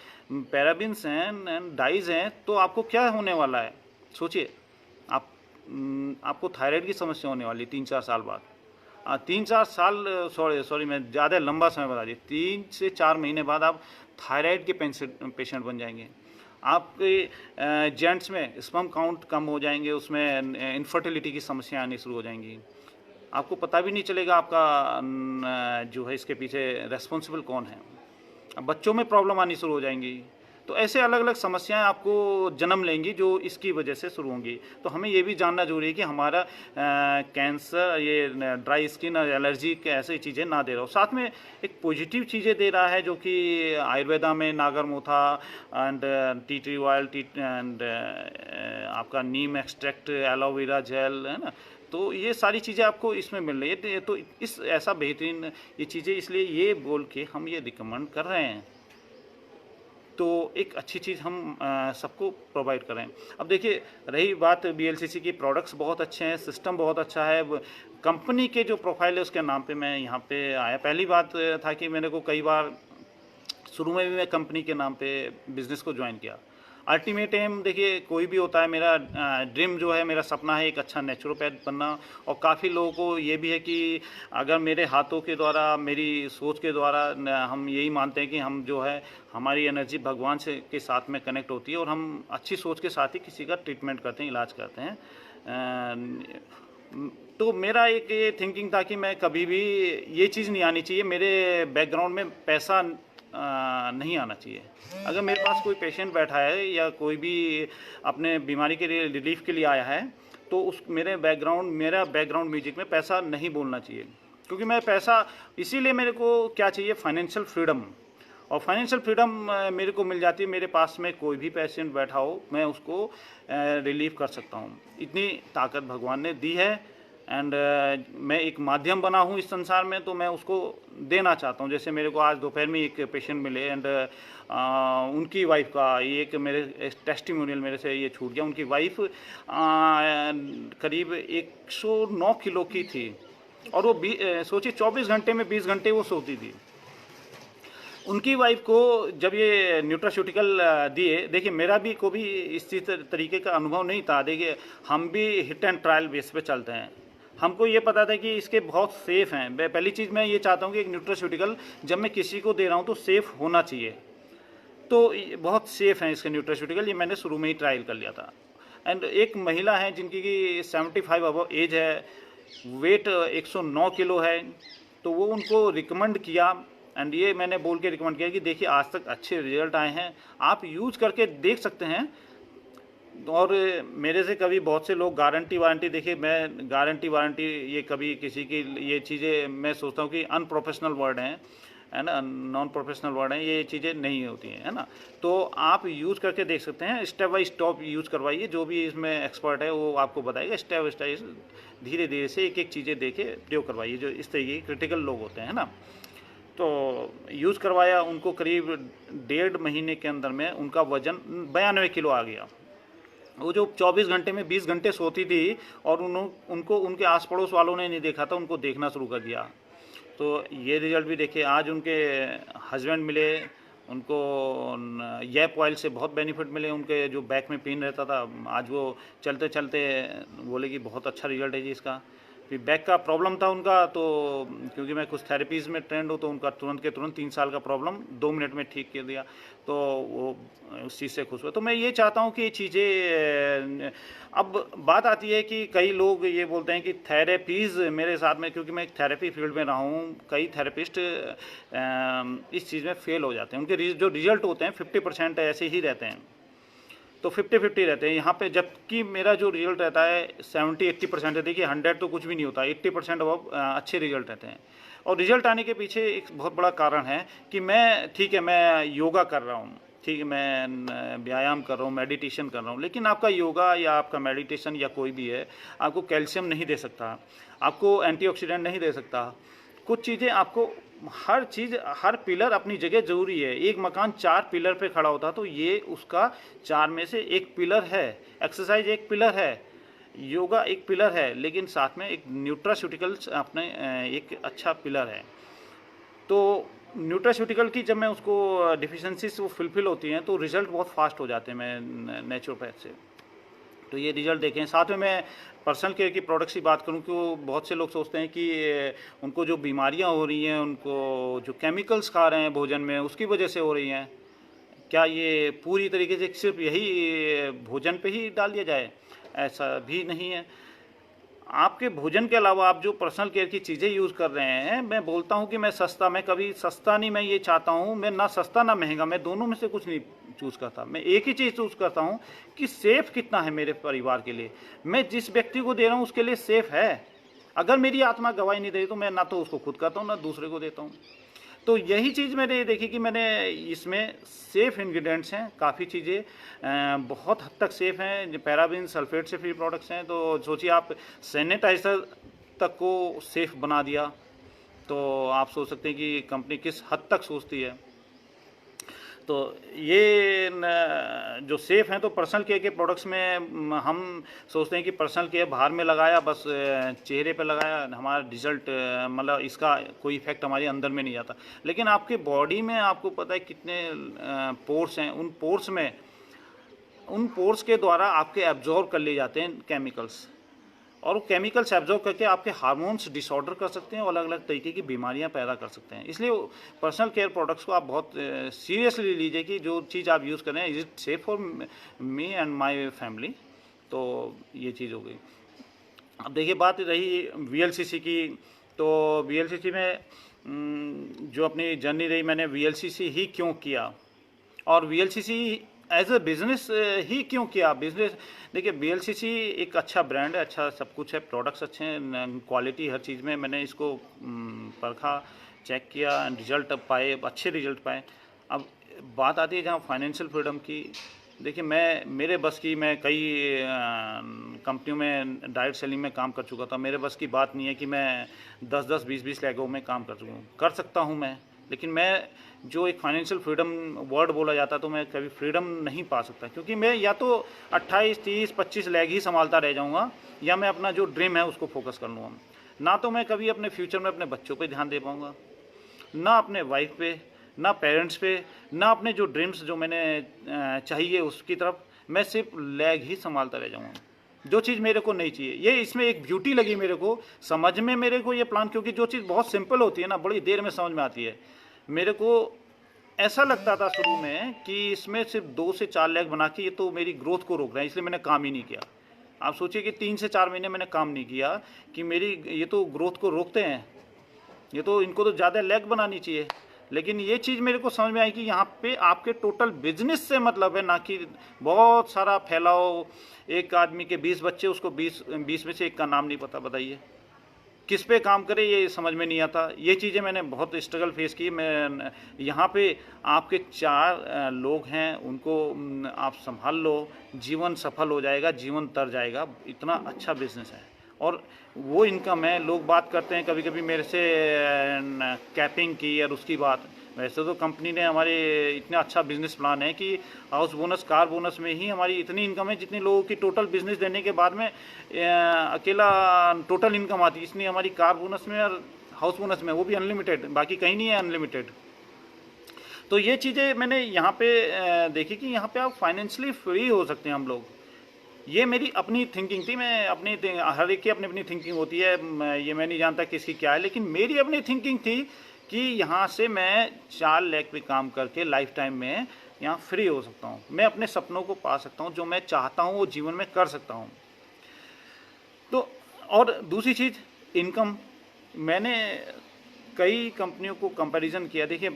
पैराबिन्स हैं, डाइज हैं, तो आपको क्या होने वाला है सोचिए। आपको थायराइड की समस्या होने वाली है 3-4 साल बाद। 3-4 साल, सॉरी मैं ज़्यादा लंबा समय बता दिया, 3 से 4 महीने बाद आप थायराइड के पेशेंट बन जाएंगे। आपके जेंट्स में स्पर्म काउंट कम हो जाएंगे, उसमें इनफर्टिलिटी की समस्याएं आनी शुरू हो जाएंगी, आपको पता भी नहीं चलेगा आपका जो है इसके पीछे रेस्पॉन्सिबल कौन है। अब बच्चों में प्रॉब्लम आनी शुरू हो जाएंगी। तो ऐसे अलग अलग समस्याएं आपको जन्म लेंगी जो इसकी वजह से शुरू होंगी। तो हमें ये भी जानना जरूरी है कि हमारा कैंसर, ये ड्राई स्किन और एलर्जी के ऐसी चीज़ें ना दे रहा हो। साथ में एक पॉजिटिव चीज़ें दे रहा है, जो कि आयुर्वेदा में nagarmotha and tea tree oil, and आपका नीम एक्सट्रैक्ट, एलोवेरा जेल, है ना। तो ये सारी चीज़ें आपको इसमें मिल रही है। तो इस ऐसा बेहतरीन ये चीज़ें, इसलिए ये बोल के हम ये रिकमेंड कर रहे हैं, तो एक अच्छी चीज़ हम सबको प्रोवाइड करें। अब देखिए रही बात BLCC की, प्रोडक्ट्स बहुत अच्छे हैं, सिस्टम बहुत अच्छा है, कंपनी के जो प्रोफाइल है उसके नाम पे मैं यहाँ पे आया। पहली बात था कि मैंने को कई बार शुरू में भी मैं कंपनी के नाम पे बिज़नेस को ज्वाइन किया। अल्टीमेट एम देखिए कोई भी होता है, मेरा ड्रीम जो है, मेरा सपना है एक अच्छा नेचुरोपैथ बनना। और काफ़ी लोगों को ये भी है कि अगर मेरे हाथों के द्वारा, मेरी सोच के द्वारा, हम यही मानते हैं कि हम जो है हमारी एनर्जी भगवान से के साथ में कनेक्ट होती है, और हम अच्छी सोच के साथ ही किसी का ट्रीटमेंट करते हैं, इलाज करते हैं। तो मेरा एक ये थिंकिंग था कि मैं कभी भी ये चीज़ नहीं आनी चाहिए मेरे बैकग्राउंड में, पैसा नहीं आना चाहिए। अगर मेरे पास कोई पेशेंट बैठा है या कोई भी अपने बीमारी के लिए रिलीफ के लिए आया है तो उस मेरा बैकग्राउंड म्यूजिक में पैसा नहीं बोलना चाहिए, क्योंकि मैं पैसा इसीलिए मेरे को क्या चाहिए, फाइनेंशियल फ्रीडम। और फाइनेंशियल फ्रीडम मेरे को मिल जाती है, मेरे पास में कोई भी पेशेंट बैठा हो मैं उसको रिलीव कर सकता हूँ। इतनी ताकत भगवान ने दी है। एंड मैं एक माध्यम बना हूँ इस संसार में, तो मैं उसको देना चाहता हूँ। जैसे मेरे को आज दोपहर में एक पेशेंट मिले एंड उनकी वाइफ का ये एक मेरे टेस्टिमोनियल मेरे से ये छूट गया। उनकी वाइफ करीब 109 किलो की थी और वो सोचिए 24 घंटे में 20 घंटे वो सोती थी। उनकी वाइफ को जब ये न्यूट्रास्यूटिकल दिए, देखिए मेरा भी को भी इस चीज़ तरीके का अनुभव नहीं था। देखिए हम भी हिट एंड ट्रायल बेस पे चलते हैं। हमको ये पता था कि इसके बहुत सेफ़ हैं। पहली चीज़ मैं ये चाहता हूँ कि एक न्यूट्रास्यूटिकल जब मैं किसी को दे रहा हूँ तो सेफ़ होना चाहिए। तो बहुत सेफ़ हैं इसके न्यूट्रास्यूटिकल, ये मैंने शुरू में ही ट्रायल कर लिया था। एंड एक महिला है जिनकी 75 अबव एज है, वेट 109 किलो है, तो वो उनको रिकमेंड किया। एंड ये मैंने बोल के रिकमेंड किया कि देखिए आज तक अच्छे रिजल्ट आए हैं, आप यूज़ करके देख सकते हैं। और मेरे से कभी बहुत से लोग गारंटी वारंटी, देखिए मैं गारंटी वारंटी ये कभी किसी की ये चीज़ें मैं सोचता हूँ कि अनप्रोफेशनल वर्ड हैं, है ना, नॉन प्रोफेशनल वर्ड हैं, ये चीज़ें नहीं होती हैं, है ना। तो आप यूज़ करके देख सकते हैं, स्टेप बाय स्टेप यूज़ करवाइए। जो भी इसमें एक्सपर्ट है वो आपको बताएगा, स्टेप बाय स्टेप धीरे धीरे से एक एक चीज़ें देके प्रयोग करवाइए। जो इस तरीके के क्रिटिकल लोग होते हैं ना, तो यूज़ करवाया। उनको करीब 1.5 महीने के अंदर में उनका वज़न 92 किलो आ गया। वो जो 24 घंटे में 20 घंटे सोती थी और उनको उनके आस पड़ोस वालों ने नहीं देखा था, उनको देखना शुरू कर दिया। तो ये रिज़ल्ट भी देखिए। आज उनके हस्बैंड मिले, उनको यैप ऑयल से बहुत बेनिफिट मिले। उनके जो बैक में पेन रहता था, आज वो चलते चलते बोले कि बहुत अच्छा रिज़ल्ट है जी इसका। फिर बैक का प्रॉब्लम था उनका, तो क्योंकि मैं कुछ थेरेपीज़ में ट्रेंड हूँ, तो उनका तुरंत के तुरंत 3 साल का प्रॉब्लम 2 मिनट में ठीक कर दिया। तो वो उस चीज़ से खुश हुआ। तो मैं ये चाहता हूँ कि ये चीज़ें, अब बात आती है कि कई लोग ये बोलते हैं कि थेरेपीज़ मेरे साथ में, क्योंकि मैं एक थेरेपी फील्ड में रहा हूँ, कई थेरेपिस्ट इस चीज़ में फेल हो जाते हैं। उनके जो रिजल्ट होते हैं 50% ऐसे ही रहते हैं, तो 50-50 रहते हैं यहाँ पे। जबकि मेरा जो रिजल्ट रहता है 70-80% है। देखिए 100 तो कुछ भी नहीं होता, 80% अब अच्छे रिजल्ट रहते हैं। और रिजल्ट आने के पीछे एक बहुत बड़ा कारण है कि मैं, ठीक है मैं योगा कर रहा हूँ, ठीक है मैं व्यायाम कर रहा हूँ, मेडिटेशन कर रहा हूँ, लेकिन आपका योगा या आपका मेडिटेशन या कोई भी है आपको कैल्शियम नहीं दे सकता, आपको एंटीऑक्सीडेंट नहीं दे सकता। कुछ चीज़ें आपको, हर चीज़, हर पिलर अपनी जगह ज़रूरी है। एक मकान 4 पिलर पे खड़ा होता तो ये उसका 4 में से एक पिलर है। एक्सरसाइज एक पिलर है, योगा एक पिलर है, लेकिन साथ में एक न्यूट्रास्यूटिकल्स अपने एक अच्छा पिलर है। तो न्यूट्रास्यूटिकल की जब मैं उसको डिफिशेंसीज वो फुलफिल होती हैं तो रिज़ल्ट बहुत फास्ट हो जाते हैं मैं नेचुरोपैथ से। तो ये रिज़ल्ट देखें। साथ में मैं पर्सनल केयर की प्रोडक्ट्स की बात करूं कि वो बहुत से लोग सोचते हैं कि उनको जो बीमारियां हो रही हैं, उनको जो केमिकल्स खा रहे हैं भोजन में, उसकी वजह से हो रही हैं। क्या ये पूरी तरीके से सिर्फ यही भोजन पे ही डाल दिया जाए? ऐसा भी नहीं है। आपके भोजन के अलावा आप जो पर्सनल केयर की चीज़ें यूज़ कर रहे हैं, मैं बोलता हूं कि मैं कभी सस्ता नहीं, मैं ये चाहता हूं, मैं ना सस्ता ना महंगा, मैं दोनों में से कुछ नहीं चूज़ करता। मैं एक ही चीज़ चूज़ करता हूं कि सेफ़ कितना है मेरे परिवार के लिए, मैं जिस व्यक्ति को दे रहा हूं उसके लिए सेफ़ है। अगर मेरी आत्मा गवाही नहीं दे रही तो मैं ना तो उसको खुद करता हूँ ना दूसरे को देता हूँ। तो यही चीज़ मैंने देखी कि मैंने इसमें सेफ़ इंग्रेडिएंट्स हैं, काफ़ी चीज़ें बहुत हद तक सेफ़ हैं। पैराबिन सल्फेट से फ्री प्रोडक्ट्स हैं। तो सोचिए आप सैनिटाइज़र तक को सेफ़ बना दिया, तो आप सोच सकते हैं कि कंपनी किस हद तक सोचती है। तो ये जो सेफ़ हैं, तो पर्सनल केयर के प्रोडक्ट्स में हम सोचते हैं कि पर्सनल केयर बाहर में लगाया, बस चेहरे पे लगाया, हमारा रिजल्ट मतलब इसका कोई इफेक्ट हमारे अंदर में नहीं आता। लेकिन आपके बॉडी में आपको पता है कितने पोर्स हैं, उन पोर्स के द्वारा आपके एब्जॉर्ब कर लिए जाते हैं केमिकल्स, और वो केमिकल्स एब्जॉर्ब करके आपके हार्मोन्स डिसऑर्डर कर सकते हैं और अलग अलग तरीके की बीमारियां पैदा कर सकते हैं। इसलिए पर्सनल केयर प्रोडक्ट्स को आप बहुत सीरियसली लीजिए कि जो चीज़ आप यूज़ कर रहे हैं, is it safe for me and my family. तो ये चीज़ हो गई। अब देखिए बात रही VLCC की, तो VLCC में जो अपनी जर्नी रही, मैंने वीएलसीसी ही क्यों किया और वीएलसीसी एज अ बिज़नेस ही क्यों किया। बिज़नेस देखिए, वीएलसीसी एक अच्छा ब्रांड है, अच्छा सब कुछ है, प्रोडक्ट्स अच्छे हैं, क्वालिटी हर चीज़ में। मैंने इसको परखा, चेक किया, रिजल्ट पाए, अच्छे रिजल्ट पाए। अब बात आती है जहाँ फाइनेंशियल फ्रीडम की। देखिए, मेरे बस की, मैं कई कंपनियों में डायरेक्ट सेलिंग में काम कर चुका था। मेरे बस की बात नहीं है कि मैं 10-10, 20-20 लाखों में काम कर चुका हूँ। कर सकता हूँ मैं, लेकिन मैं जो एक फाइनेंशियल फ्रीडम वर्ड बोला जाता, तो मैं कभी फ्रीडम नहीं पा सकता, क्योंकि मैं या तो 28, 30, 25 लाख ही संभालता रह जाऊँगा, या मैं अपना जो ड्रीम है उसको फोकस कर लूँगा। ना तो मैं कभी अपने फ्यूचर में अपने बच्चों पे ध्यान दे पाऊँगा, ना अपने वाइफ पे, ना पेरेंट्स पे, ना अपने जो ड्रीम्स जो मैंने चाहिए उसकी तरफ। मैं सिर्फ लैग ही संभालता रह जाऊँगा, जो चीज़ मेरे को नहीं चाहिए। ये इसमें एक ब्यूटी लगी मेरे को समझ में, मेरे को ये प्लान, क्योंकि जो चीज़ बहुत सिंपल होती है ना, बड़ी देर में समझ में आती है। मेरे को ऐसा लगता था शुरू में कि इसमें सिर्फ 2 से 4 लाख बना के ये तो मेरी ग्रोथ को रोक रहा है, इसलिए मैंने काम ही नहीं किया। आप सोचिए कि 3 से 4 महीने मैंने काम नहीं किया कि मेरी ये तो ग्रोथ को रोकते हैं, ये तो इनको तो ज़्यादा लैग बनानी चाहिए। लेकिन ये चीज़ मेरे को समझ में आई कि यहाँ पे आपके टोटल बिजनेस से मतलब है, ना कि बहुत सारा फैलाओ। एक आदमी के 20 बच्चे, उसको 20 में से एक का नाम नहीं पता, बताइए किस पे काम करे, ये समझ में नहीं आता। ये चीज़ें मैंने बहुत स्ट्रगल फेस की। मैं यहाँ पे आपके 4 लोग हैं, उनको आप संभाल लो, जीवन सफल हो जाएगा, जीवन तर जाएगा। इतना अच्छा बिजनेस है और वो इनकम है। लोग बात करते हैं कभी कभी मेरे से कैपिंग की और उसकी बात। वैसे तो कंपनी ने हमारे इतना अच्छा बिजनेस प्लान है कि हाउस बोनस, कार बोनस में ही हमारी इतनी इनकम है जितनी लोगों की टोटल बिजनेस देने के बाद में अकेला टोटल इनकम आती है। इसलिए हमारी कार बोनस में और हाउस बोनस में, वो भी अनलिमिटेड, बाकी कहीं नहीं है अनलिमिटेड। तो ये चीज़ें मैंने यहाँ पे देखी कि यहाँ पे आप फाइनेंशियली फ्री हो सकते हैं हम लोग। ये मेरी अपनी थिंकिंग थी। मैं अपनी हर एक की अपनी अपनी थिंकिंग होती है, ये मैं नहीं जानता किसकी क्या है, लेकिन मेरी अपनी थिंकिंग थी कि यहाँ से मैं 4 लाख पे काम करके लाइफ टाइम में यहाँ फ्री हो सकता हूँ। मैं अपने सपनों को पा सकता हूँ, जो मैं चाहता हूँ वो जीवन में कर सकता हूँ। तो और दूसरी चीज़ इनकम, मैंने कई कंपनियों को कंपैरिजन किया। देखिए,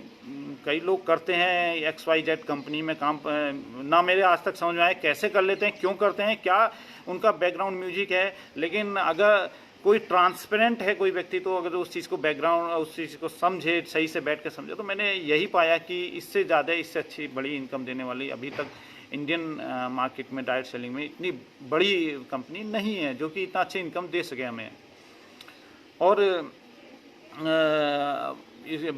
कई लोग करते हैं XYZ कंपनी में काम, ना मेरे आज तक समझ में आया कैसे कर लेते हैं, क्यों करते हैं, क्या उनका बैकग्राउंड म्यूजिक है। लेकिन अगर कोई ट्रांसपेरेंट है कोई व्यक्ति, तो अगर उस चीज़ को बैकग्राउंड, उस चीज़ को समझे, सही से बैठ कर समझे, तो मैंने यही पाया कि इससे ज़्यादा, इससे अच्छी बड़ी इनकम देने वाली अभी तक इंडियन मार्केट में डायरेक्ट सेलिंग में इतनी बड़ी कंपनी नहीं है जो कि इतना अच्छी इनकम दे सके हमें। और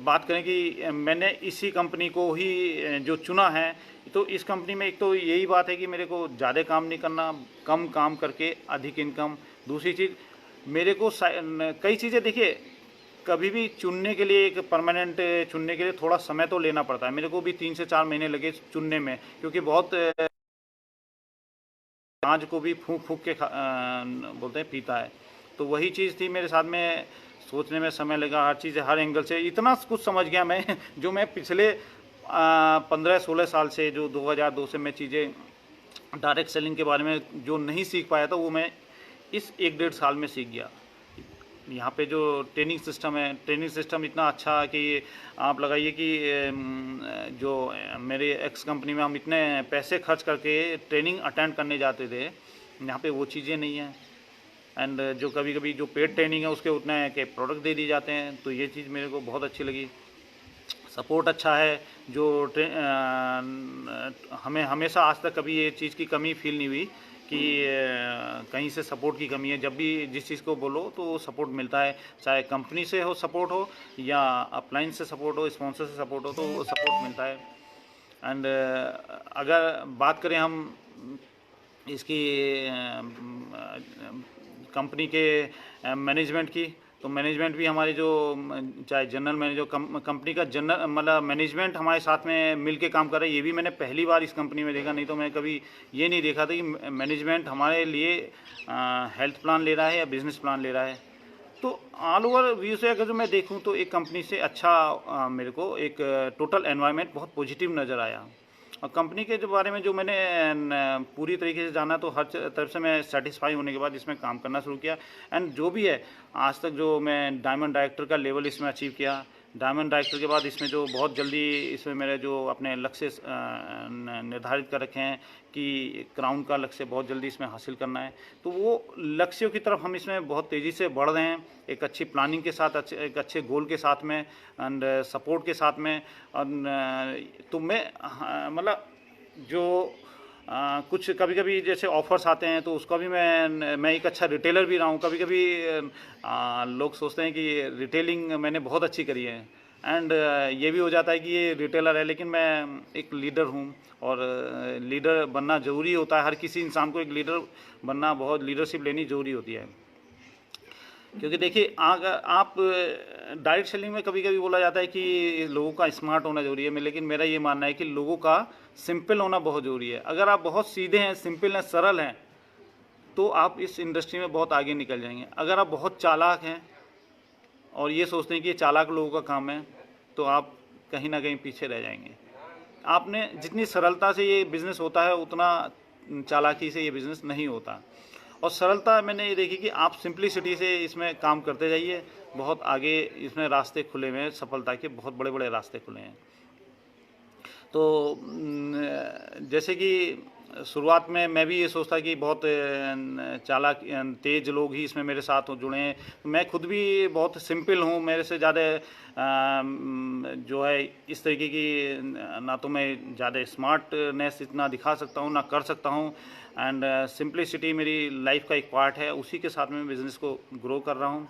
बात करें कि मैंने इसी कंपनी को ही जो चुना है, तो इस कंपनी में एक तो यही बात है कि मेरे को ज़्यादा काम नहीं करना, कम काम करके अधिक इनकम। दूसरी चीज़, मेरे को कई चीज़ें, देखिए कभी भी चुनने के लिए, एक परमानेंट चुनने के लिए थोड़ा समय तो लेना पड़ता है। मेरे को भी 3 से 4 महीने लगे चुनने में, क्योंकि बहुत अनाज को भी फूंक फूंक के बोलते हैं पीता है। तो वही चीज़ थी मेरे साथ में, सोचने में समय लगा, हर चीज़ हर एंगल से इतना कुछ समझ गया मैं जो मैं पिछले 15-16 साल से, जो 2002 से मैं चीज़ें डायरेक्ट सेलिंग के बारे में जो नहीं सीख पाया था, वो मैं इस 1-1.5 साल में सीख गया। यहाँ पे जो ट्रेनिंग सिस्टम है, ट्रेनिंग सिस्टम इतना अच्छा है कि आप लगाइए कि जो मेरे एक्स कंपनी में हम इतने पैसे खर्च करके ट्रेनिंग अटेंड करने जाते थे, यहाँ पे वो चीज़ें नहीं हैं। एंड जो कभी कभी जो पेड ट्रेनिंग है उसके उतने के प्रोडक्ट दे दिए जाते हैं। तो ये चीज़ मेरे को बहुत अच्छी लगी। सपोर्ट अच्छा है, जो हमें हमेशा आज तक कभी ये चीज़ की कमी फील नहीं हुई कि कहीं से सपोर्ट की कमी है। जब भी जिस चीज़ को बोलो तो सपोर्ट मिलता है, चाहे कंपनी से हो सपोर्ट हो, या अपलाइन से सपोर्ट हो, स्पॉन्सर से सपोर्ट हो, तो सपोर्ट मिलता है। एंड अगर बात करें हम इसकी कंपनी के मैनेजमेंट की, तो मैनेजमेंट भी हमारे जो, चाहे जनरल मैनेजर, कंपनी का जनरल मतलब मैनेजमेंट हमारे साथ में मिल के काम कर रहा है। ये भी मैंने पहली बार इस कंपनी में देखा, नहीं तो मैं कभी ये नहीं देखा था कि मैनेजमेंट हमारे लिए हेल्थ प्लान ले रहा है या बिजनेस प्लान ले रहा है। तो ऑल ओवर व्यू से अगर जो मैं देखूं तो एक कंपनी से अच्छा मेरे को एक टोटल एनवायरनमेंट बहुत पॉजिटिव नज़र आया। और कंपनी के जो बारे में जो मैंने पूरी तरीके से जाना, तो हर तरफ से मैं सेटिस्फाई होने के बाद इसमें काम करना शुरू किया। एंड जो भी है आज तक, जो मैं डायमंड डायरेक्टर का लेवल इसमें अचीव किया, डायमंड डायरेक्टर के बाद इसमें जो बहुत जल्दी इसमें मेरे जो अपने लक्ष्य निर्धारित कर रखे हैं कि क्राउन का लक्ष्य बहुत जल्दी इसमें हासिल करना है, तो वो लक्ष्यों की तरफ हम इसमें बहुत तेज़ी से बढ़ रहे हैं, एक अच्छी प्लानिंग के साथ, एक अच्छे गोल के साथ में एंड सपोर्ट के साथ में। तो मैं मतलब जो कुछ कभी कभी जैसे ऑफर्स आते हैं तो उसका भी मैं एक अच्छा रिटेलर भी रहा हूँ। कभी कभी लोग सोचते हैं कि रिटेलिंग मैंने बहुत अच्छी करी है, एंड ये भी हो जाता है कि ये रिटेलर है, लेकिन मैं एक लीडर हूँ और लीडर बनना ज़रूरी होता है। हर किसी इंसान को एक लीडर बनना, बहुत लीडरशिप लेनी ज़रूरी होती है। क्योंकि देखिए अगर आप डायरेक्ट सेलिंग में कभी कभी बोला जाता है कि लोगों का स्मार्ट होना जरूरी है, लेकिन मेरा ये मानना है कि लोगों का सिंपल होना बहुत ज़रूरी है। अगर आप बहुत सीधे हैं, सिंपल हैं, सरल हैं, तो आप इस इंडस्ट्री में बहुत आगे निकल जाएंगे। अगर आप बहुत चालाक हैं और ये सोचते हैं कि ये चालाक लोगों का काम है, तो आप कहीं ना कहीं पीछे रह जाएंगे। आपने जितनी सरलता से ये बिज़नेस होता है उतना चालाकी से ये बिज़नेस नहीं होता। और सरलता मैंने ये देखी कि आप सिंप्लिसिटी से इसमें काम करते जाइए, बहुत आगे इसमें रास्ते खुले हुए हैं, सफलता के बहुत बड़े बड़े रास्ते खुले हैं। तो जैसे कि शुरुआत में मैं भी ये सोचता कि बहुत चालाक तेज़ लोग ही इसमें मेरे साथ जुड़े हैं। मैं खुद भी बहुत सिंपल हूँ, मेरे से ज़्यादा जो है इस तरीके की ना तो मैं ज़्यादा स्मार्टनेस इतना दिखा सकता हूँ, ना कर सकता हूँ। एंड सिंप्लिसिटी मेरी लाइफ का एक पार्ट है, उसी के साथ में बिज़नेस को ग्रो कर रहा हूँ।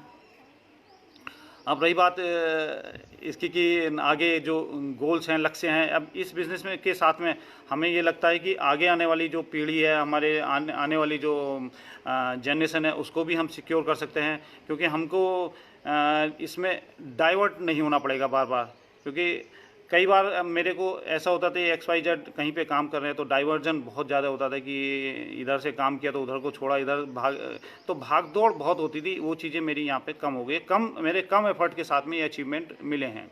अब रही बात इसकी कि आगे जो गोल्स हैं, लक्ष्य हैं, अब इस बिज़नेस में के साथ में हमें ये लगता है कि आगे आने वाली जो पीढ़ी है, हमारे आने वाली जो जनरेशन है, उसको भी हम सिक्योर कर सकते हैं। क्योंकि हमको इसमें डाइवर्ट नहीं होना पड़ेगा बार बार। क्योंकि कई बार मेरे को ऐसा होता था XYZ कहीं पे काम कर रहे हैं तो डाइवर्जन बहुत ज़्यादा होता था कि इधर से काम किया तो उधर को छोड़ा, इधर भाग दौड़ बहुत होती थी। वो चीज़ें मेरी यहाँ पे कम हो गई, मेरे कम एफर्ट के साथ में ये अचीवमेंट मिले हैं।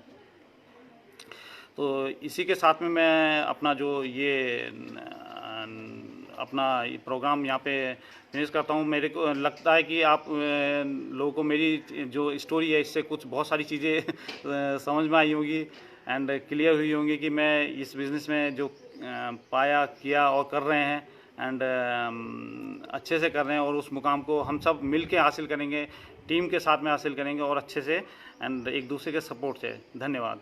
तो इसी के साथ में मैं अपना जो ये अपना प्रोग्राम यहाँ पे फिनिश करता हूँ। मेरे को लगता है कि आप लोगों को मेरी जो स्टोरी है इससे कुछ बहुत सारी चीज़ें समझ में आई होंगी एंड क्लियर हुई होंगी कि मैं इस बिज़नेस में जो पाया, किया और कर रहे हैं एंड अच्छे से कर रहे हैं, और उस मुकाम को हम सब मिल के हासिल करेंगे, टीम के साथ में हासिल करेंगे और अच्छे से एंड एक दूसरे के सपोर्ट से। धन्यवाद।